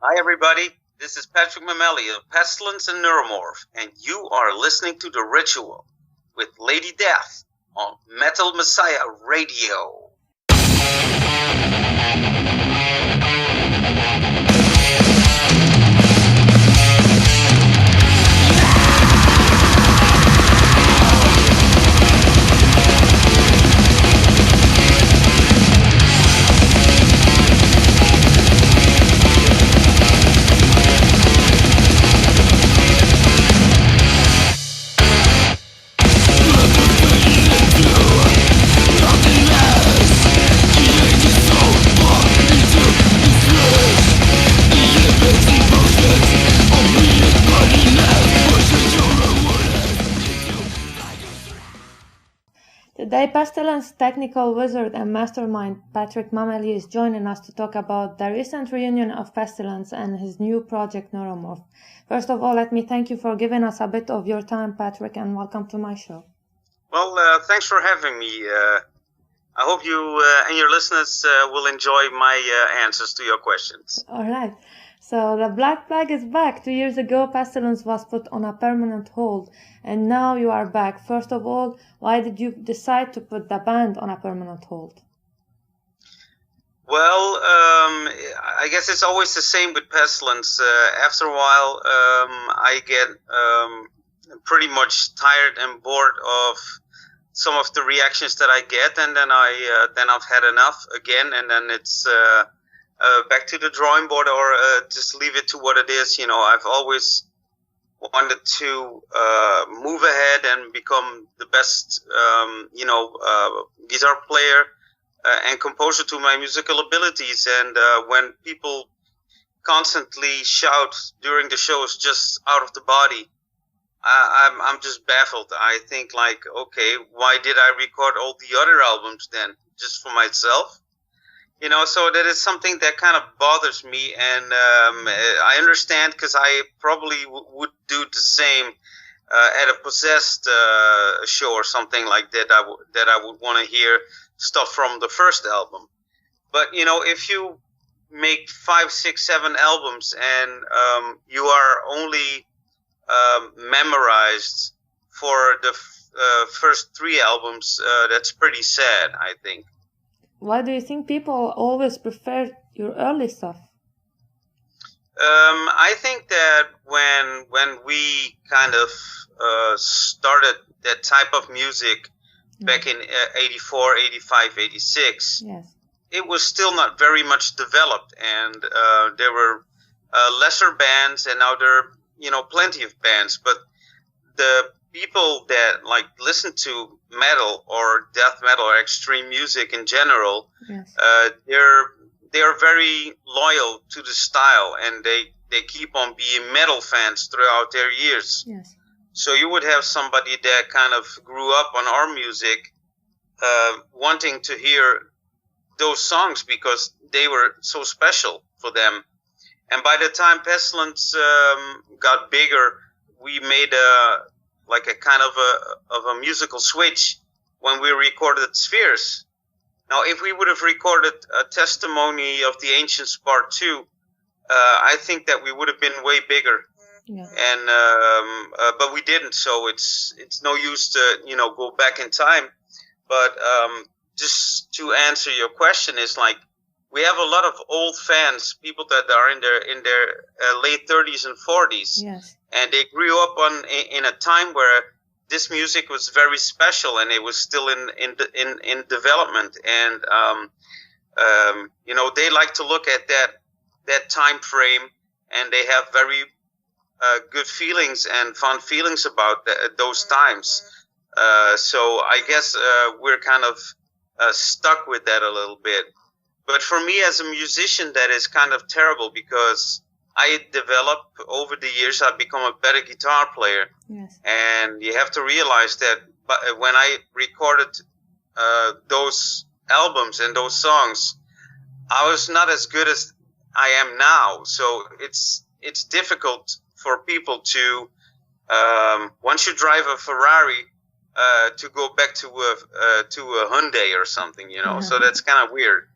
Hi, everybody. This is Patrick Mameli of Pestilence and Neuromorph, and you are listening to The Ritual with Lady Death on Metal Messiah Radio. Today, Pestilence technical wizard and mastermind Patrick Mameli is joining us to talk about the recent reunion of Pestilence and his new project Neuromorph. First of all, let me thank you for giving us a bit of your time, Patrick, and welcome to my show. Well, thanks for having me. I hope you and your listeners will enjoy my answers to your questions. All right. So the Black Flag is back. 2 years ago, Pestilence was put on a permanent hold, and now you are back. First of all, why did you decide to put the band on a permanent hold? Well, I guess it's always the same with Pestilence. After a while, I get pretty much tired and bored of some of the reactions that I get, and then I've had enough again, and then it's back to the drawing board, or just leave it to what it is. You know, I've always wanted to move ahead and become the best, guitar player and composer to my musical abilities. And when people constantly shout during the shows just out of the body, I'm just baffled. I think, like, okay, why did I record all the other albums then? Just for myself? You know, so that is something that kind of bothers me, and I understand, because I probably would do the same at a Possessed show or something like that. I would want to hear stuff from the first album. But you know, if you make 5, 6, 7 albums and you are only memorized for the first 3 albums, that's pretty sad, I think. Why do you think people always prefer your early stuff? I think that when we kind of started that type of music back in 84, 85, 86, yes, it was still not very much developed, and there were lesser bands, and now there are, plenty of bands, but the people that like listen to metal or death metal or extreme music in general, yes, they are very loyal to the style, and they keep on being metal fans throughout their years. yes. So you would have somebody that kind of grew up on our music, wanting to hear those songs because they were so special for them. And by the time Pestilence got bigger, we made a kind of a musical switch when we recorded Spheres. Now, if we would have recorded a Testimony of the Ancients Part 2, I think that we would have been way bigger. Yeah. And but we didn't, so it's no use to go back in time. But just to answer your question, is like, we have a lot of old fans, people that are in their late 30s and 40s. Yes. And they grew up in a time where this music was very special, and it was still in development. And they like to look at that time frame, and they have very good feelings and fond feelings about those times. So I guess we're kind of stuck with that a little bit. But for me as a musician, that is kind of terrible, because I developed over the years. I've become a better guitar player. Yes. And you have to realize that when I recorded those albums and those songs, I was not as good as I am now. So it's difficult for people to, once you drive a Ferrari, to go back to a Hyundai or something, So that's kind of weird.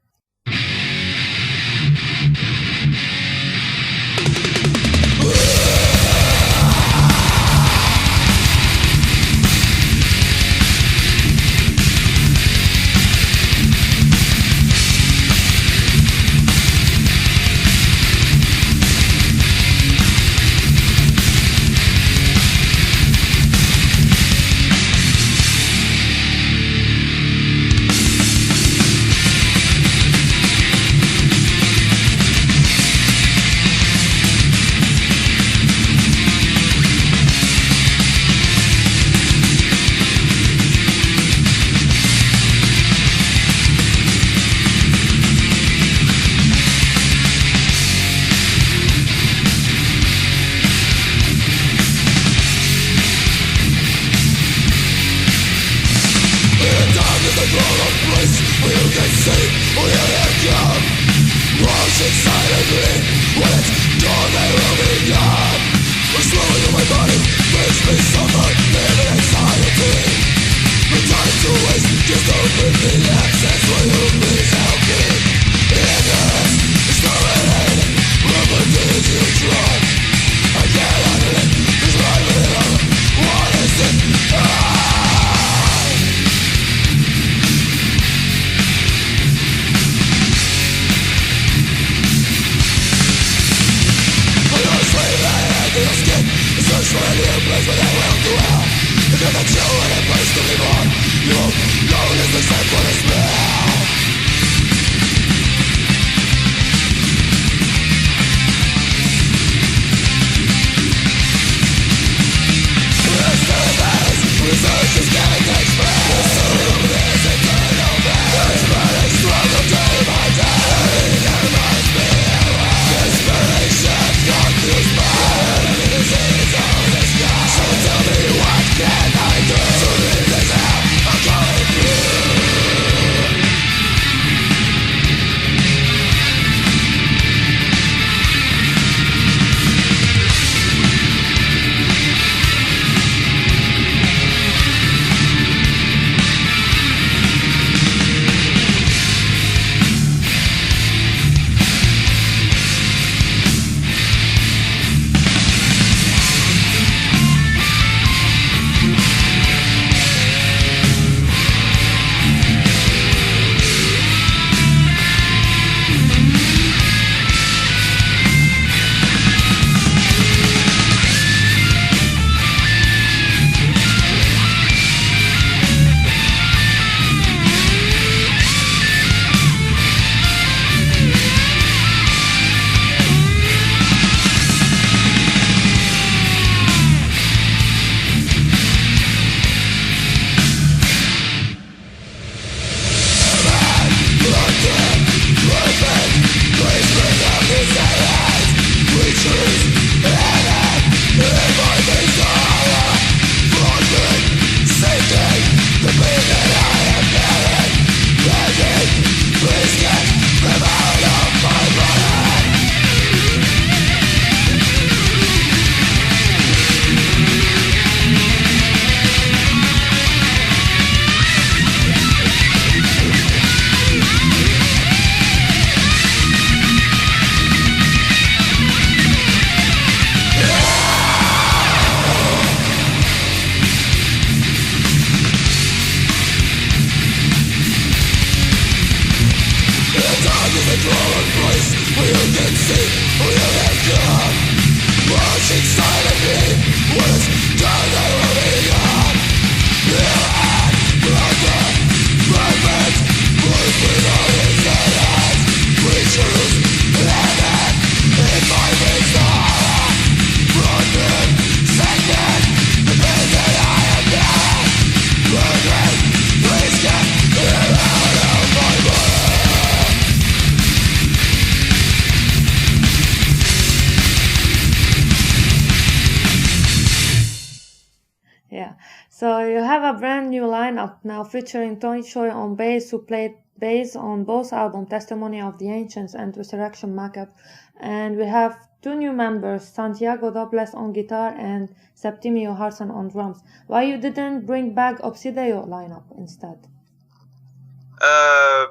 So you have a brand new lineup now featuring Tony Choi on bass, who played bass on both albums, Testimony of the Ancients and Resurrection Macabre. And we have two new members, Santiago Dobles on guitar and Septimio Harson on drums. Why you didn't bring back Obsideo lineup instead?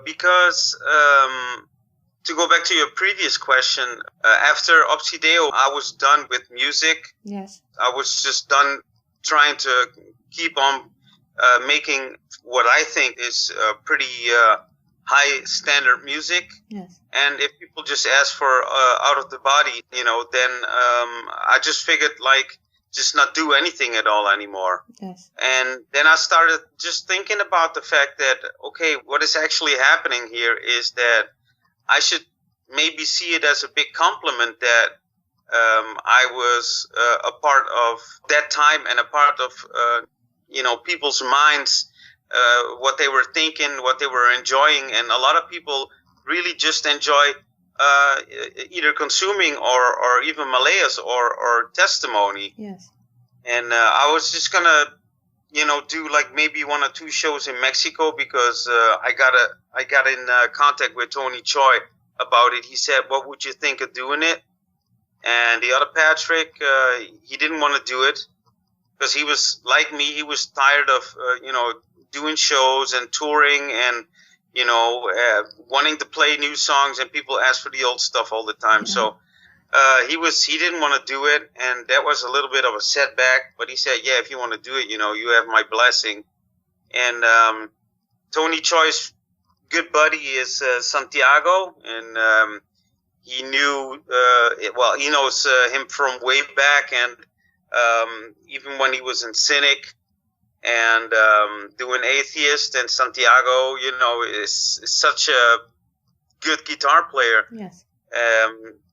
Because to go back to your previous question, after Obsideo, I was done with music. Yes. I was just done trying to keep on making what I think is pretty high standard music. Yes. And if people just ask for out of the body, then I just figured just not do anything at all anymore. Yes. And then I started just thinking about the fact that, okay, what is actually happening here is that I should maybe see it as a big compliment that I was a part of that time and a part of, people's minds, what they were thinking, what they were enjoying. And a lot of people really just enjoy either consuming or even Maleas or Testimony. Yes. And I was just going to, do maybe 1 or 2 shows in Mexico because I got in contact with Tony Choi about it. He said, what would you think of doing it? And the other Patrick, he didn't want to do it because he was like me. He was tired of, doing shows and touring and, wanting to play new songs, and people ask for the old stuff all the time. Yeah. So he didn't want to do it, and that was a little bit of a setback. But he said, yeah, if you want to do it, you have my blessing. And Tony Choi's good buddy is Santiago, and he knew, he knows him from way back, and even when he was in Cynic and doing Atheist and Santiago, is such a good guitar player. Yes.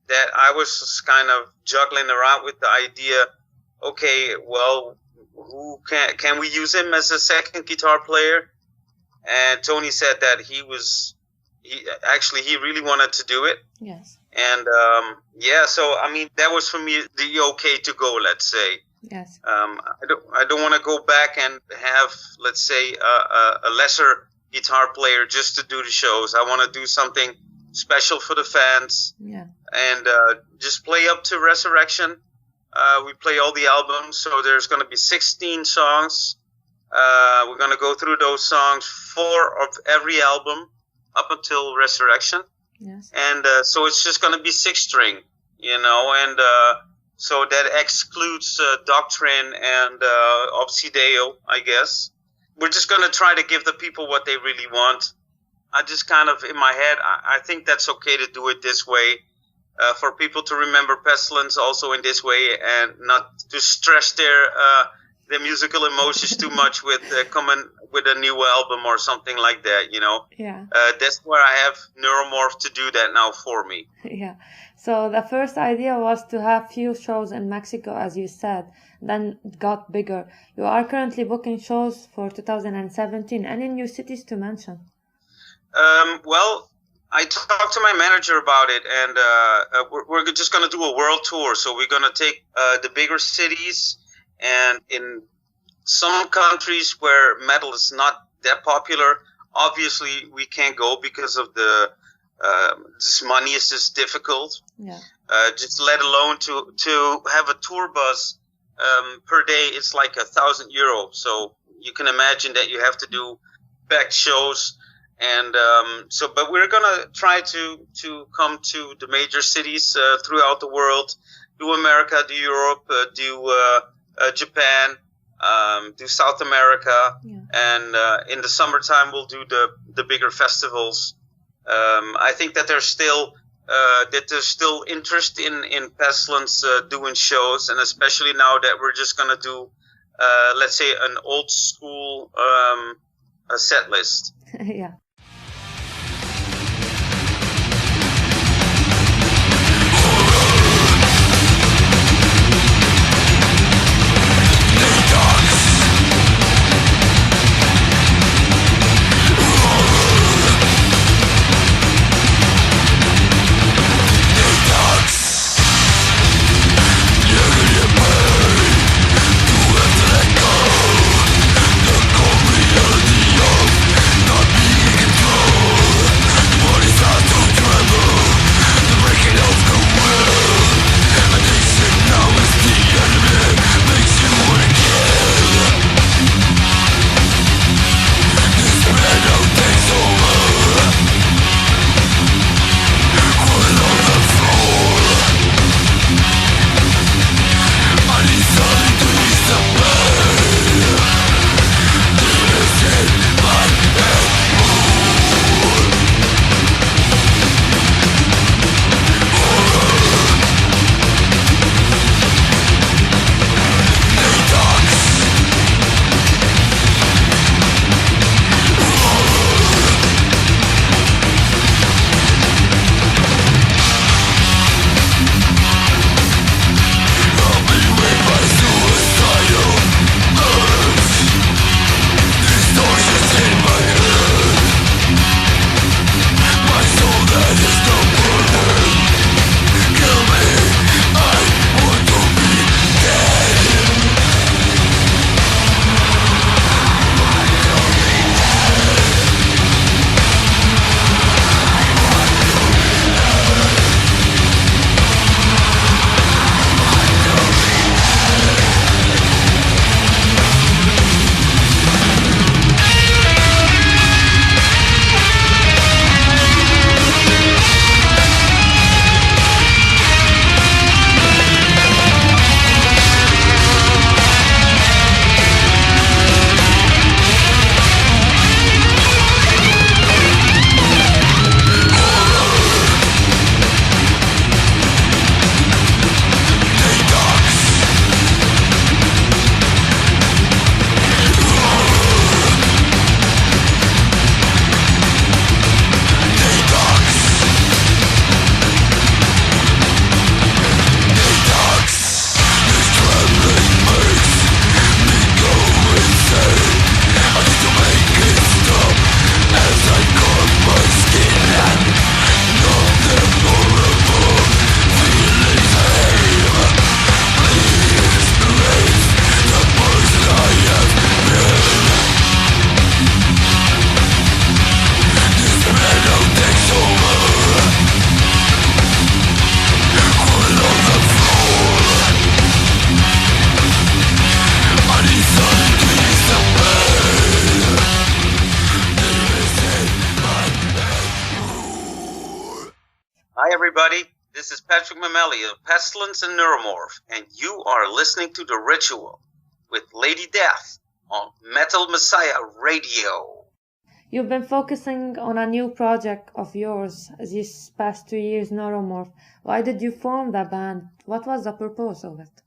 That I was just kind of juggling around with the idea, okay, well, who can we use him as a second guitar player? And Tony said that he really wanted to do it. Yes. And so I mean, that was for me the okay to go, let's say. Yes. I don't want to go back and have, let's say, a lesser guitar player just to do the shows. I want to do something special for the fans. Yeah. And just play up to Resurrection. We play all the albums, so there's going to be 16 songs. We're going to go through those songs, 4 of every album up until Resurrection. Yes. And so it's just going to be 6-string, and so that excludes Doctrine and Obsideo, I guess. We're just going to try to give the people what they really want. I just kind of, in my head, I think that's okay to do it this way, for people to remember Pestilence also in this way, and not to stress their musical emotions too much with coming with a new album or something like that, Yeah. That's where I have Neuromorph to do that now for me. Yeah. So the first idea was to have few shows in Mexico, as you said, then it got bigger. You are currently booking shows for 2017. Any new cities to mention? Well, I talked to my manager about it, and we're just going to do a world tour. So we're going to take the bigger cities, and in some countries where metal is not that popular, obviously we can't go because of this money is just difficult. Yeah. Just let alone to have a tour bus per day, it's like €1,000. So you can imagine that you have to do back shows. And but we're gonna try to come to the major cities throughout the world, do America, do Europe, do Japan, do South America, and in the summertime we'll do the bigger festivals. I think that there's still interest in Pestilence doing shows, and especially now that we're just gonna do let's say an old school set list. Yeah. Not being This is Patrick Mameli of Pestilence and Neuromorph, and you are listening to The Ritual with Lady Death on Metal Messiah Radio. You've been focusing on a new project of yours these past 2 years, Neuromorph. Why did you form that band? What was the purpose of it?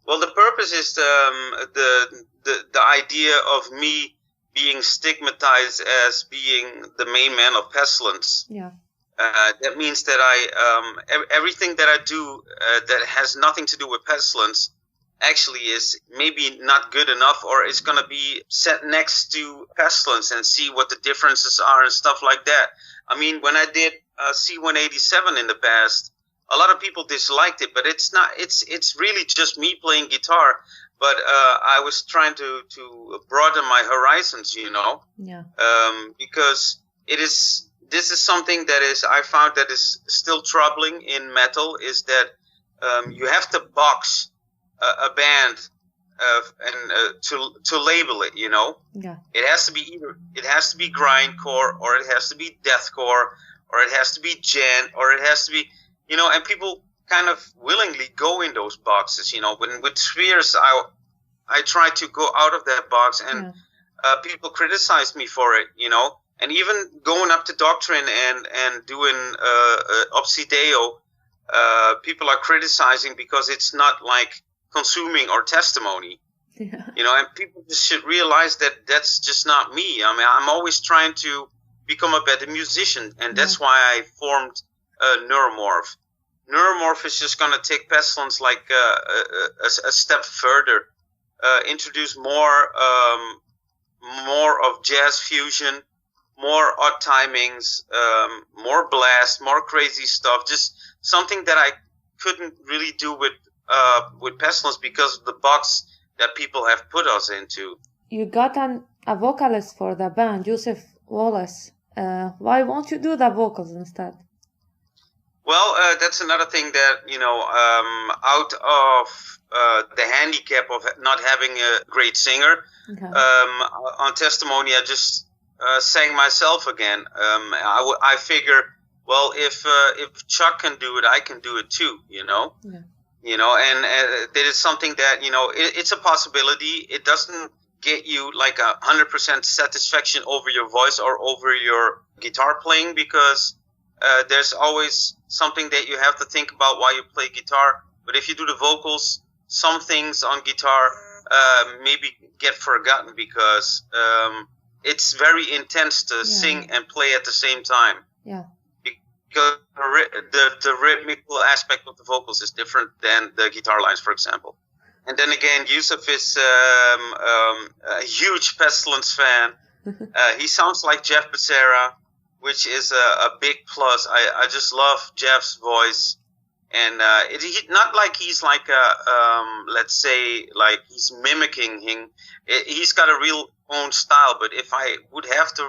Well, the purpose is the idea of me being stigmatized as being the main man of Pestilence. Yeah. That means that everything that I do that has nothing to do with Pestilence actually is maybe not good enough, or it's going to be set next to Pestilence and see what the differences are and stuff like that. I mean, when I did C187 in the past, a lot of people disliked it, but it's not. It's really just me playing guitar. But I was trying to broaden my horizons, you know. Yeah. Because this is something that I found that is still troubling in metal, is that you have to box a band to label it, you know. Yeah. It has to be grindcore, or it has to be deathcore, or it has to be gen, or it has to be, you know, and people kind of willingly go in those boxes, you know. When with Spheres, I tried to go out of that box, and people criticized me for it, you know. And even going up to Doctrine and doing Obsideo, people are criticizing because it's not like Consuming or Testimony. Yeah. You know, and people just should realize that that's just not me. I mean, I'm always trying to become a better musician, and that's why I formed Neuromorph. Neuromorph is just going to take Pestilence like a step further, introduce more of jazz fusion, more odd timings, more blast, more crazy stuff. Just something that I couldn't really do with Pestilence because of the box that people have put us into. You got a vocalist for the band, Yusuf Wallace. Why won't you do the vocals instead? Well, that's another thing that, you know, out of the handicap of not having a great singer, on Testimony, I just sang myself again. I figure, well, if Chuck can do it, I can do it too, you know? Yeah. You know, and that is something that, you know, it's a possibility. It doesn't get you like 100% satisfaction over your voice or over your guitar playing, because there's always something that you have to think about while you play guitar. But if you do the vocals, some things on guitar maybe get forgotten, because it's very intense to sing and play at the same time. Yeah. Because the rhythmical aspect of the vocals is different than the guitar lines, for example. And then again, Yusuf is a huge Pestilence fan. He sounds like Jeff Becerra, which is a big plus. I just love Jeff's voice. And not like he's like let's say, like he's mimicking him. He's got a real own style. But if I would have to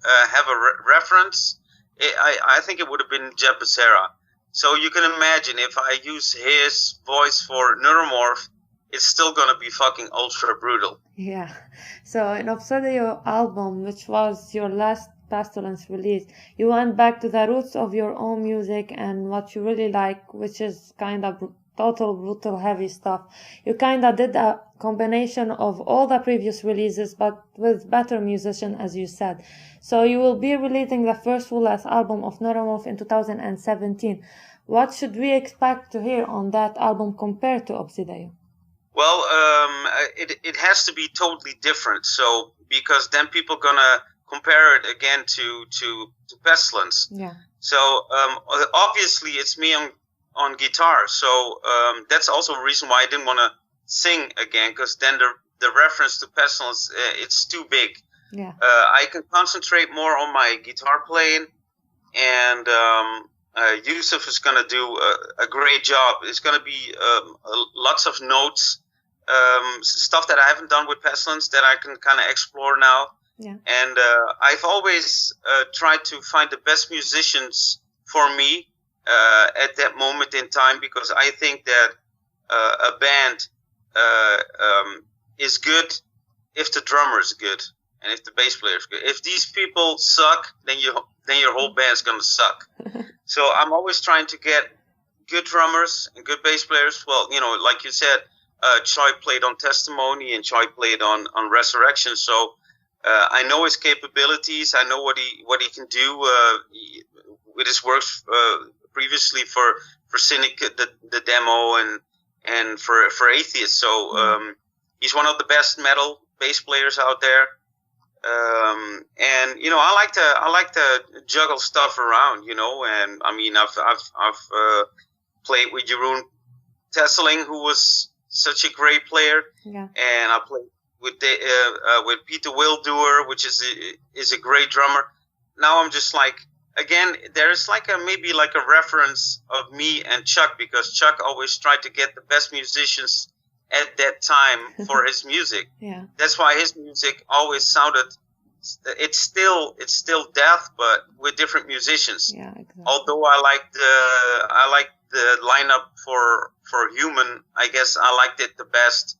have a reference, I think it would have been Jeff Becerra. So you can imagine, if I use his voice for Neuromorph, it's still going to be fucking ultra brutal. Yeah. So in Obsidio album, which was your last Pestilence release, you went back to the roots of your own music and what you really like, which is kind of total brutal heavy stuff. You kind of did a combination of all the previous releases, but with better musician, as you said. So you will be releasing the first full-length album of Neuromorph in 2017. What should we expect to hear on that album compared to Obsidio? Well, it has to be totally different. So, because then people gonna compare it again to Pestilence. Yeah. So obviously it's me on guitar. So that's also a reason why I didn't want to sing again, because then the reference to Pestilence, it's too big. Yeah. I can concentrate more on my guitar playing, and Yusuf is going to do a great job. It's going to be lots of notes, stuff that I haven't done with Pestilence that I can kind of explore now. Yeah. And I've always tried to find the best musicians for me at that moment in time, because I think that a band is good if the drummer is good. and if the bass player is good. If these people suck, then your whole band's gonna suck. So I'm always trying to get good drummers and good bass players. Well, like you said, Choi played on Testimony and Choi played on Resurrection. So I know his capabilities. I know what he can do with his works previously for Cynic, the demo, and for Atheist. So he's one of the best metal bass players out there. And I like to juggle stuff around, and I mean I've played with Jeroen Tesseling, who was such a great player, and I played with Peter Wildoer, which is a great drummer. Now I'm just like, again, there's maybe a reference of me and Chuck, because Chuck always tried to get the best musicians at that time for his music. Yeah. That's why his music always sounded, it's still death, but with different musicians. Yeah, exactly. Although I like the lineup for Human, I guess I liked it the best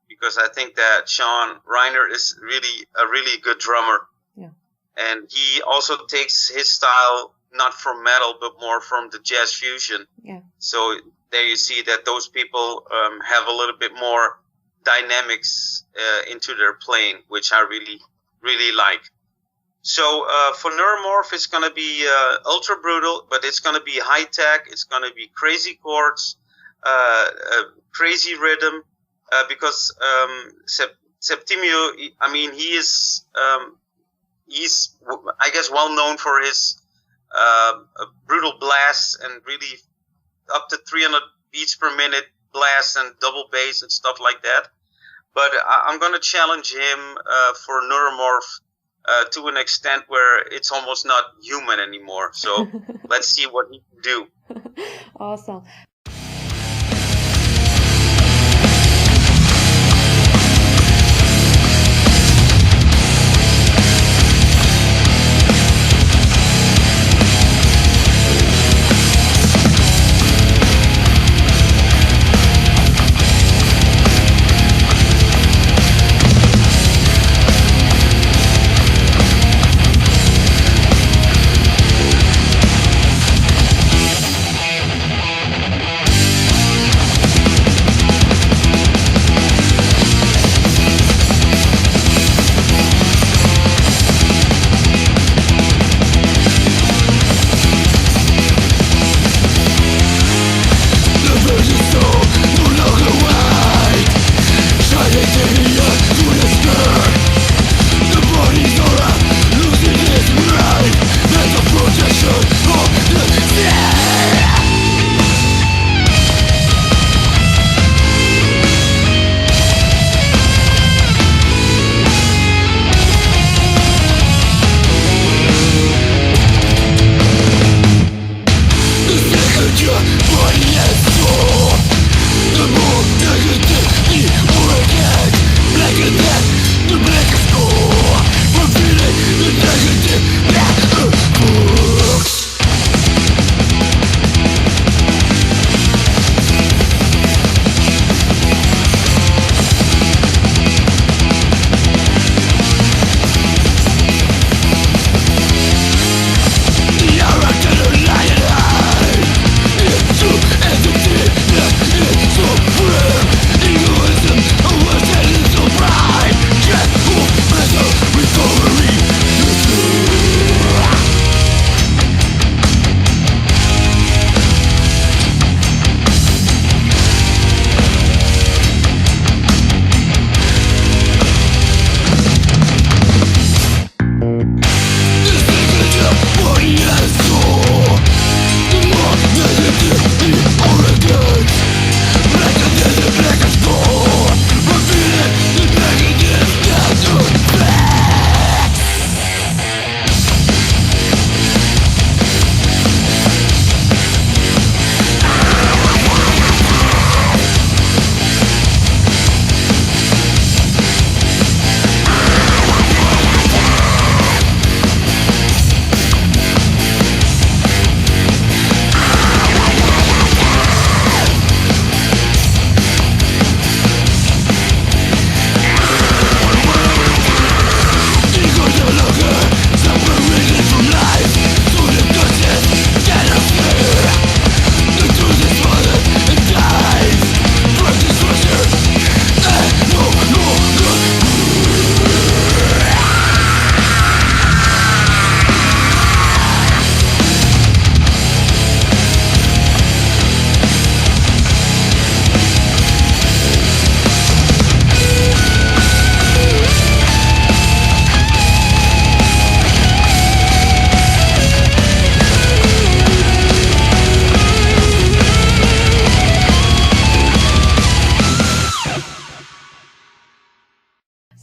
because I think that Sean Reiner is really a really good drummer. Yeah. And he also takes his style not from metal but more from the jazz fusion. Yeah. So there you see that those people have a little bit more dynamics into their playing, which I really, really like. So for Neuromorph, it's going to be ultra brutal, but it's going to be high tech. It's going to be crazy chords, crazy rhythm, because Septimio, I mean, he's I guess well known for his brutal blasts and really up to 300 beats per minute blasts and double bass and stuff like that. But I'm going to challenge him for Neuromorph to an extent where it's almost not human anymore. So let's see what he can do. Awesome.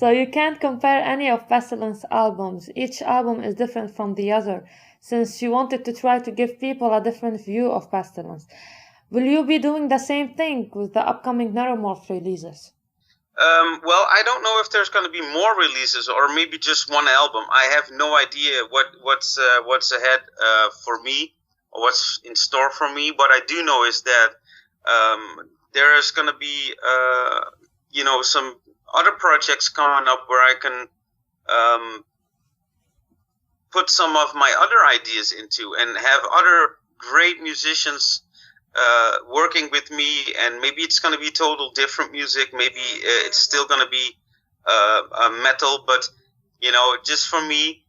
So you can't compare any of Pestilence albums. Each album is different from the other, since you wanted to try to give people a different view of Pestilence. Will you be doing the same thing with the upcoming Neuromorph releases? Well, I don't know if there's going to be more releases or maybe just one album. I have no idea what's ahead for me or what's in store for me. What I do know is that there is going to be some other projects coming up where I can put some of my other ideas into and have other great musicians working with me, and maybe it's going to be total different music. Maybe it's still going to be metal, but just for me,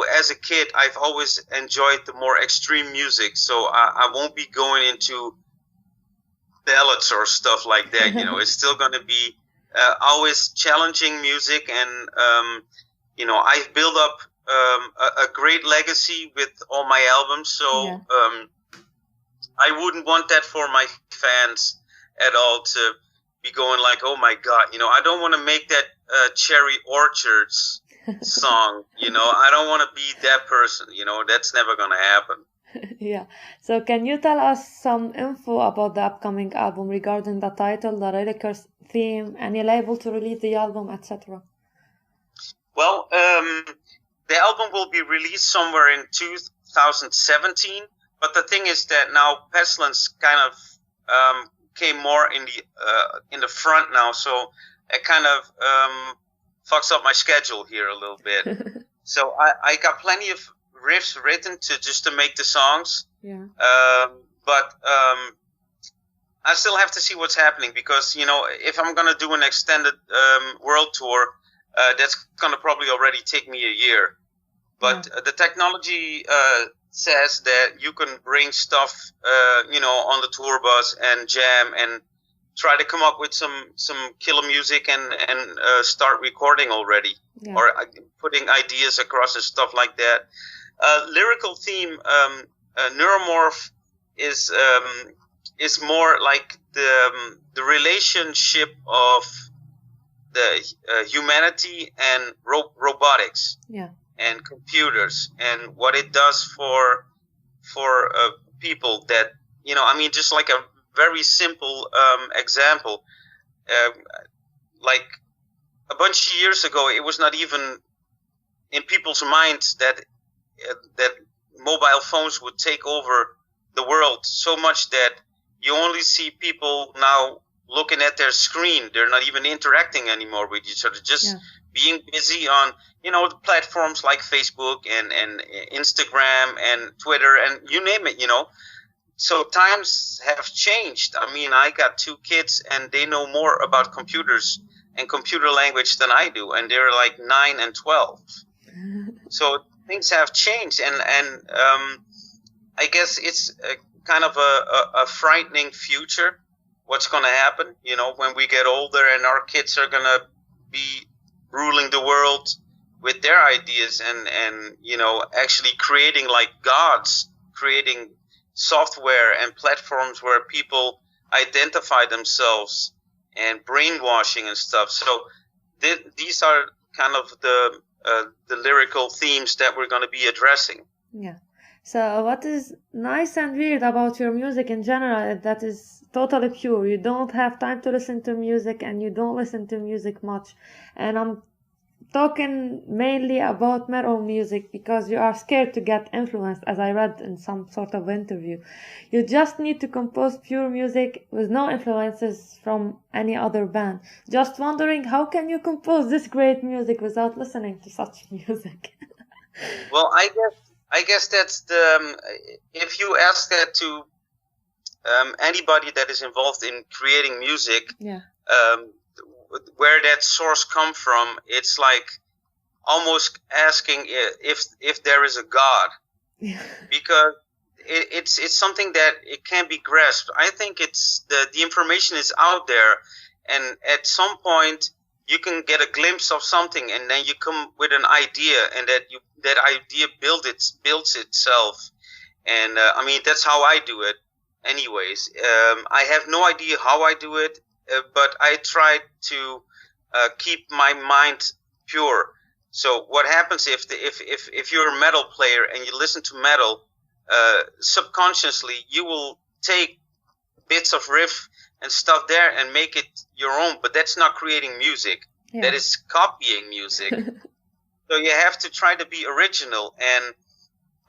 as a kid, I've always enjoyed the more extreme music. So I won't be going into ballads or stuff like that. It's still going to be always challenging music, and I've built up a great legacy with all my albums. So. Yeah. I wouldn't want that for my fans at all, to be going like, oh my God, I don't want to make that Cherry Orchards song, I don't want to be that person, that's never going to happen. Yeah. So can you tell us some info about the upcoming album regarding the title, the lyrics, theme, any label to release the album, etc.? Well, the album will be released somewhere in 2017. But the thing is that now Pestilence kind of came more in the front now, so it kind of fucks up my schedule here a little bit. So I got plenty of riffs written to make the songs. Yeah. But I still have to see what's happening, because if I'm gonna do an extended world tour, that's gonna probably already take me a year. But the technology says that you can bring stuff, on the tour bus and jam and try to come up with some killer music and start recording already, or putting ideas across and stuff like that. Lyrical theme, Neuromorph is more like the relationship of the humanity and robotics. Yeah. And computers, and what it does for people that, just like a very simple example, like a bunch of years ago, it was not even in people's minds that mobile phones would take over the world so much that you only see people now looking at their screen. They're not even interacting anymore with each other, just being busy on the platforms like Facebook and Instagram and Twitter and you name it. So times have changed. I got 2 kids and they know more about computers and computer language than I do, and they're like 9 and 12. So things have changed, and I guess it's kind of a frightening future. What's going to happen, when we get older and our kids are going to be ruling the world with their ideas and actually creating like gods, creating software and platforms where people identify themselves and brainwashing and stuff. So these are kind of the lyrical themes that we're going to be addressing. Yeah. So what is nice and weird about your music in general, that is totally pure. You don't have time to listen to music, and you don't listen to music much. And I'm talking mainly about metal music because you are scared to get influenced, as I read in some sort of interview. You just need to compose pure music with no influences from any other band. Just wondering, how can you compose this great music without listening to such music? Well, I guess that's the, if you ask that to anybody that is involved in creating music, where that source come from, it's like almost asking if there is a God, because it's something that it can't be grasped. I think it's the information is out there, and at some point you can get a glimpse of something, and then you come with an idea, and that idea builds itself. And I mean, that's how I do it. Anyways, I have no idea how I do it, but I try to keep my mind pure. So what happens if you're a metal player and you listen to metal, subconsciously you will take bits of riff and stuff there and make it your own, but that's not creating music. Yeah. That is copying music. So you have to try to be original, and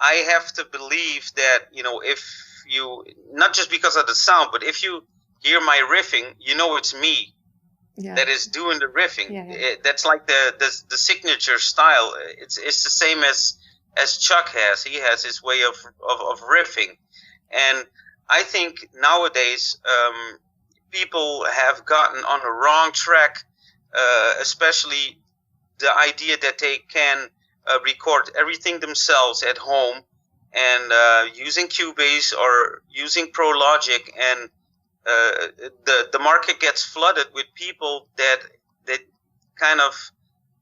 I have to believe that, if you, not just because of the sound, but if you hear my riffing, it's me. Yeah. That is doing the riffing. Yeah. That's like the signature style. It's the same as Chuck has. He has his way of riffing, and I think nowadays people have gotten on the wrong track, especially the idea that they can record everything themselves at home and using Cubase or using Pro Logic, and the market gets flooded with people that kind of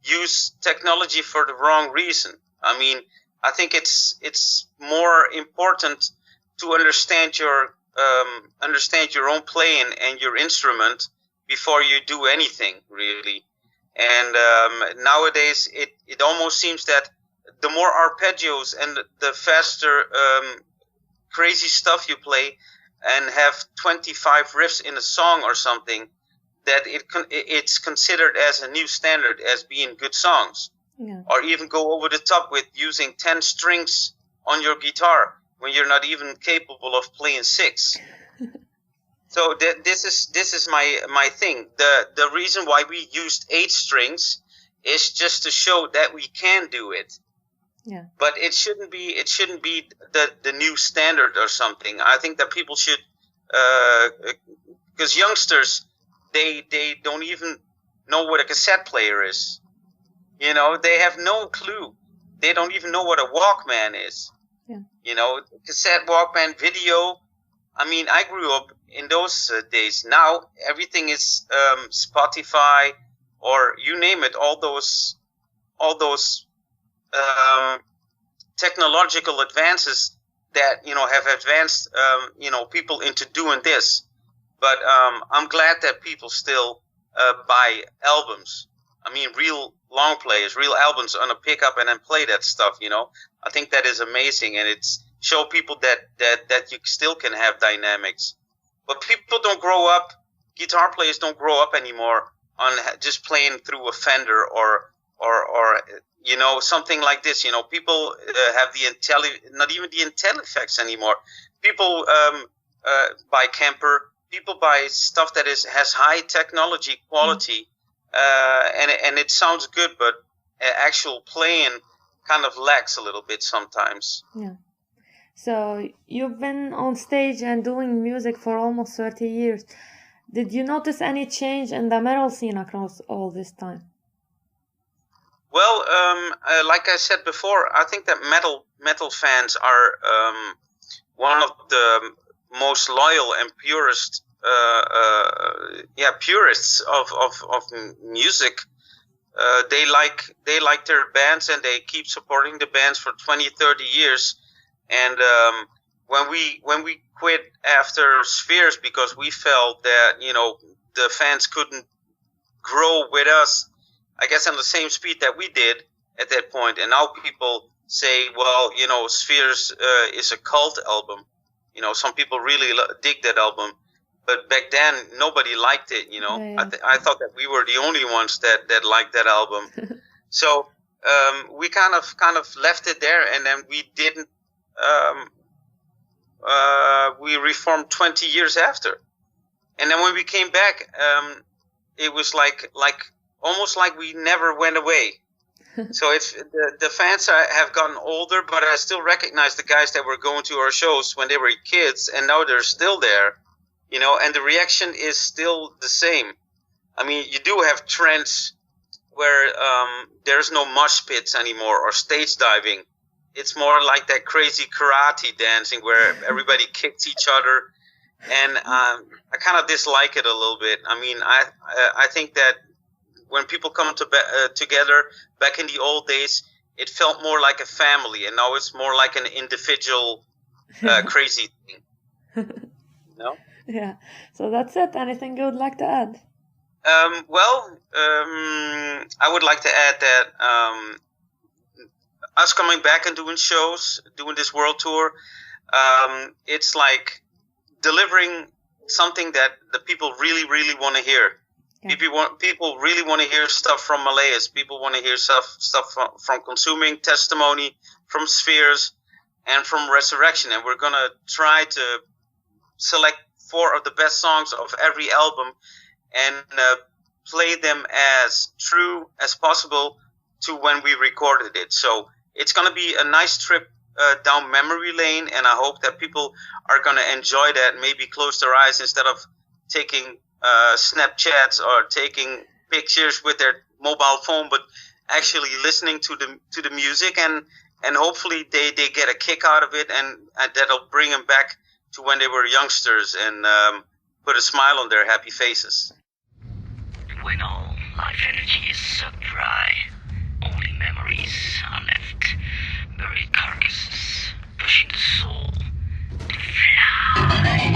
use technology for the wrong reason. I mean, I think it's more important to understand your own playing and your instrument before you do anything, really. And nowadays it almost seems that the more arpeggios and the faster crazy stuff you play and have 25 riffs in a song or something, that it's considered as a new standard as being good songs. Yeah. Or even go over the top with using 10 strings on your guitar when you're not even capable of playing 6. So this is my thing. The reason why we used 8 strings is just to show that we can do it. Yeah. But it shouldn't be the new standard or something. I think that people should, because youngsters, they don't even know what a cassette player is. They have no clue. They don't even know what a Walkman is. Yeah. Cassette, Walkman, video. I mean, I grew up in those days. Now everything is Spotify or you name it. All those technological advances that have advanced people into doing this. But I'm glad that people still buy albums. I mean, real long players, real albums on a pickup, and then play that stuff. I think that is amazing, and it's show people that you still can have dynamics. But people don't grow up. Guitar players don't grow up anymore on just playing through a Fender or something like this. People have not even the IntelliFX anymore. People buy Kemper. People buy stuff that has high technology quality, and it sounds good, but actual playing kind of lacks a little bit sometimes. Yeah. So you've been on stage and doing music for almost 30 years. Did you notice any change in the metal scene across all this time? Well, like I said before, I think that metal fans are one of the most loyal and purists of music. They like their bands, and they keep supporting the bands for 20, 30 years. And when we quit after Spheres because we felt that the fans couldn't grow with us, I guess, on the same speed that we did at that point. And now people say, well, Spheres is a cult album. Some people really dig that album. But back then, nobody liked it, Yeah. I thought that we were the only ones that liked that album. So we kind of left it there, and then we didn't. We reformed 20 years after. And then when we came back, it was like almost like we never went away. So it's the fans have gotten older, but I still recognize the guys that were going to our shows when they were kids, and now they're still there, and the reaction is still the same. I mean, you do have trends where there's no mosh pits anymore or stage diving. It's more like that crazy karate dancing where everybody kicks each other, and I kind of dislike it a little bit. I mean, I think that when people come together back in the old days, it felt more like a family, and now it's more like an individual crazy thing. Yeah. So that's it. Anything you would like to add? I would like to add that us coming back and doing shows, doing this world tour, it's like delivering something that the people really, really want to hear. Yeah. People really want to hear stuff from Malayas. People want to hear stuff from Consuming, Testimony, from Spheres, and from Resurrection. And we're going to try to select 4 of the best songs of every album and play them as true as possible to when we recorded it. So it's going to be a nice trip down memory lane, and I hope that people are going to enjoy that, maybe close their eyes instead of taking Snapchats or taking pictures with their mobile phone, but actually listening to the music, and hopefully they get a kick out of it, and that'll bring them back to when they were youngsters and put a smile on their happy faces. When all life energy is sucked dry, only memories are left, buried carcasses pushing the soul to fly.